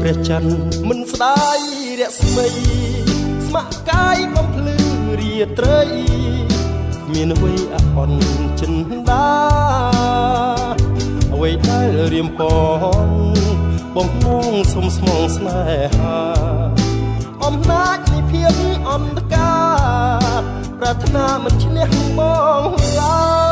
ព្រះច័ន្ទមិនស្ដាយរស្មីស្ម័គ្រកាយបំភ្លឺរាត្រីមានអ្វីអអន់ចិន្តាអ្វីដែលរៀមពន់បំងងសុំស្មងស្នេហាអំណាចនៃភាពអន្តការប្រាថ្នាមិនឈ្នះបងឡើយ